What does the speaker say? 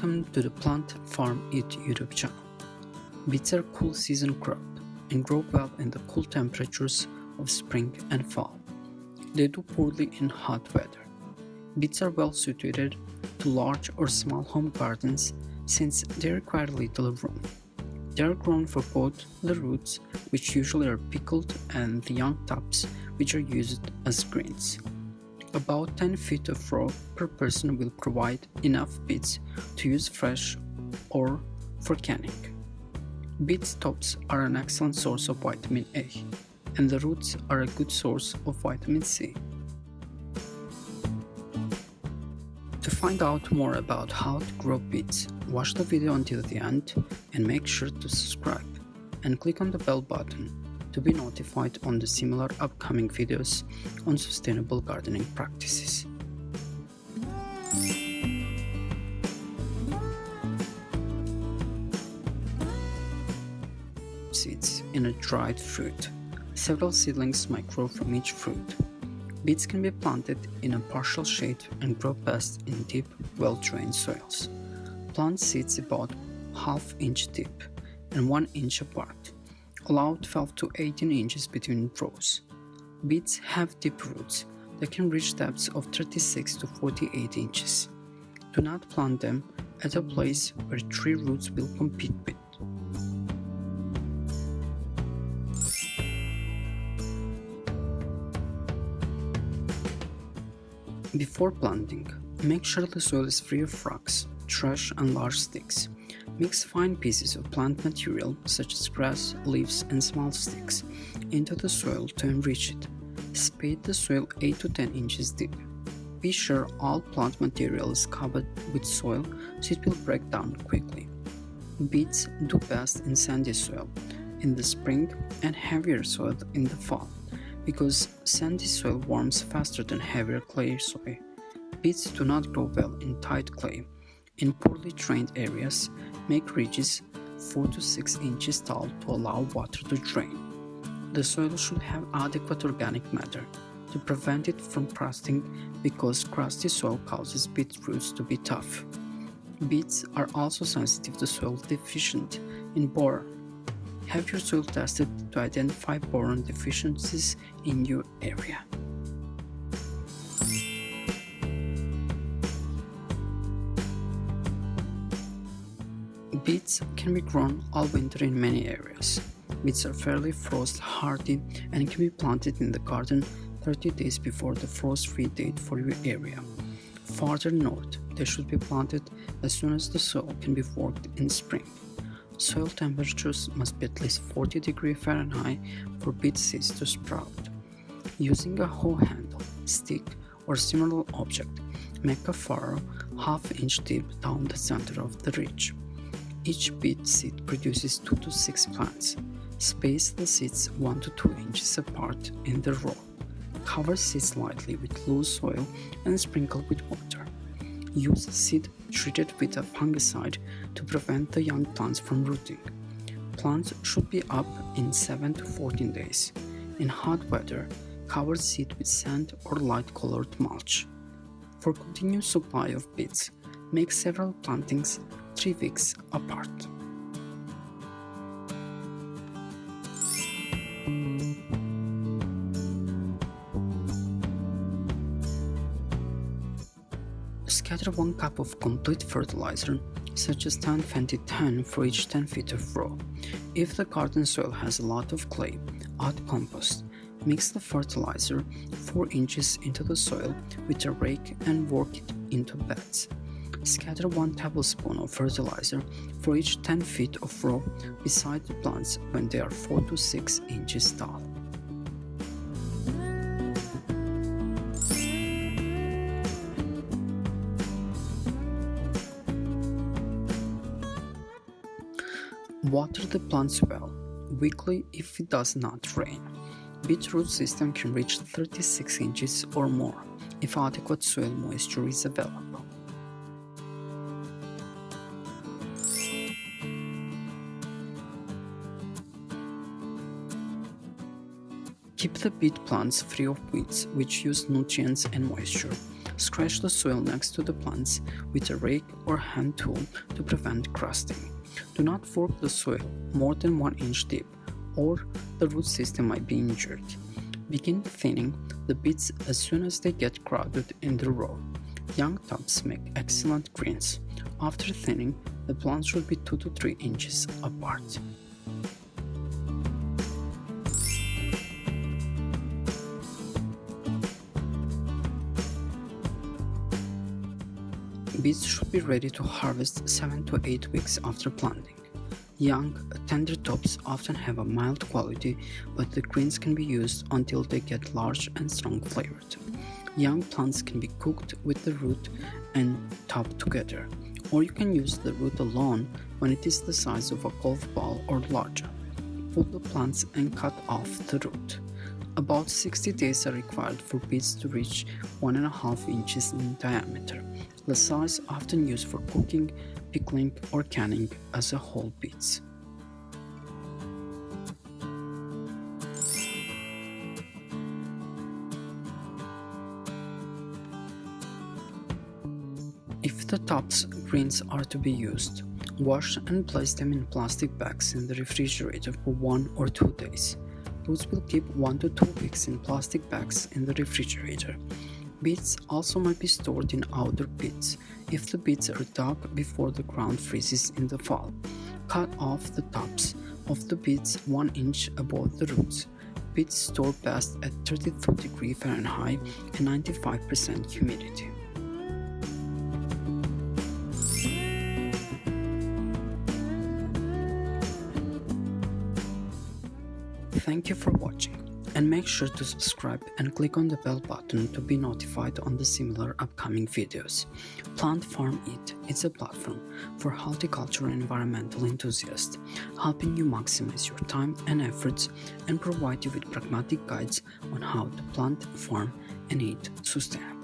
Welcome to the Plant Farm It YouTube channel. Beets are cool season crop and grow well in the cool temperatures of spring and fall. They do poorly in hot weather. Beets are well suited to large or small home gardens since they require little room. They are grown for both the roots, which usually are pickled, and the young tops, which are used as greens. About 10 feet of row per person will provide enough beets to use fresh or for canning. Beet tops are an excellent source of vitamin A, and the roots are a good source of vitamin C. To find out more about how to grow beets, watch the video until the end and make sure to subscribe and click on the bell button to be notified on the similar upcoming videos on sustainable gardening practices. Seeds in a dried fruit. Several seedlings might grow from each fruit. Beets can be planted in a partial shade and grow best in deep, well-drained soils. Plant seeds about ½ inch deep and 1 inch apart. Allow 12 to 18 inches between rows. Beets have deep roots that can reach depths of 36 to 48 inches. Do not plant them at a place where tree roots will compete with. Before planting, make sure the soil is free of rocks, trash and large sticks. Mix fine pieces of plant material such as grass, leaves and small sticks into the soil to enrich it. Spade the soil 8 to 10 inches deep. Be sure all plant material is covered with soil so it will break down quickly. Beets do best in sandy soil in the spring and heavier soil in the fall because sandy soil warms faster than heavier clay soil. Beets do not grow well in tight clay. In poorly drained areas, make ridges 4 to 6 inches tall to allow water to drain. The soil should have adequate organic matter to prevent it from crusting because crusty soil causes beet roots to be tough. Beets are also sensitive to soil deficient in boron. Have your soil tested to identify boron deficiencies in your area. Beets can be grown all winter in many areas. Beets are fairly frost hardy and can be planted in the garden 30 days before the frost-free date for your area. Farther north, they should be planted as soon as the soil can be worked in spring. Soil temperatures must be at least 40 degrees Fahrenheit for beet seeds to sprout. Using a hoe handle, stick, or similar object, make a furrow ½ inch deep down the center of the ridge. Each beet seed produces 2 to 6 plants. Space the seeds 1 to 2 inches apart in the row. Cover seeds lightly with loose soil and sprinkle with water. Use seed treated with a fungicide to prevent the young plants from rooting. Plants should be up in 7 to 14 days. In hot weather, cover seed with sand or light-colored mulch. For continuous supply of beets, make several plantings 3 weeks apart. Scatter 1 cup of complete fertilizer, such as 10-20-10 for each 10 feet of row. If the garden soil has a lot of clay, add compost. Mix the fertilizer 4 inches into the soil with a rake and work it into beds. Scatter 1 tablespoon of fertilizer for each 10 feet of row beside the plants when they are 4 to 6 inches tall. Water the plants well, weekly if it does not rain. Beet root system can reach 36 inches or more if adequate soil moisture is available. Keep the beet plants free of weeds which use nutrients and moisture. Scratch the soil next to the plants with a rake or hand tool to prevent crusting. Do not fork the soil more than 1 inch deep, or the root system might be injured. Begin thinning the beds as soon as they get crowded in the row. Young tops make excellent greens. After thinning, the plants should be 2 to 3 inches apart. Beets should be ready to harvest 7 to 8 weeks after planting. Young, tender tops often have a mild quality, but the greens can be used until they get large and strong flavored. Young plants can be cooked with the root and top together, or you can use the root alone when it is the size of a golf ball or larger. Pull the plants and cut off the root. About 60 days are required for beets to reach 1.5 inches in diameter, the size often used for cooking, pickling, or canning as a whole beets. If the tops greens are to be used, wash and place them in plastic bags in the refrigerator for 1 or 2 days. Roots will keep 1 to 2 weeks in plastic bags in the refrigerator. Beets also might be stored in outdoor pits if the beets are dug before the ground freezes in the fall. Cut off the tops of the beets 1 inch above the roots. Beets store best at 32° Fahrenheit and 95% humidity. Thank you for watching, and make sure to subscribe and click on the bell button to be notified on the similar upcoming videos. Plant Farm Eat is a platform for horticulture and environmental enthusiasts, helping you maximize your time and efforts and provide you with pragmatic guides on how to plant, farm, and eat sustainably.